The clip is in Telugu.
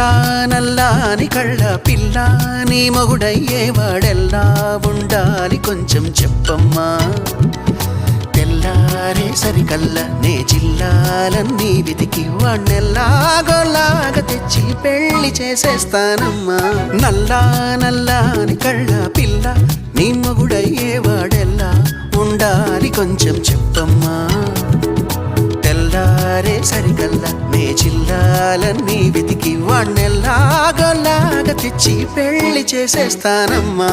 నల్లా నల్లాని కళ్ళ పిల్ల నీ మొగుడయ్యేవాడెల్లా ఉండాలి కొంచెం చెప్పమ్మా తెల్లారే సరికల్లా నే జిల్లాలన్నీ వెతికి వాణ్ణెల్లాగోలాగా తెచ్చి పెళ్లి చేసేస్తానమ్మా నల్లా నల్లాని కళ్ళ పిల్ల నీ మొగుడయ్యేవాడెల్లా ఉండాలి కొంచెం చెప్పమ్మా తెల్లారే సరికల్లా నే జిల్లాలన్నీ వెతికి వాణ్ణెల్లాగోలాగా తెచ్చి పెళ్లి చేసేస్తానమ్మా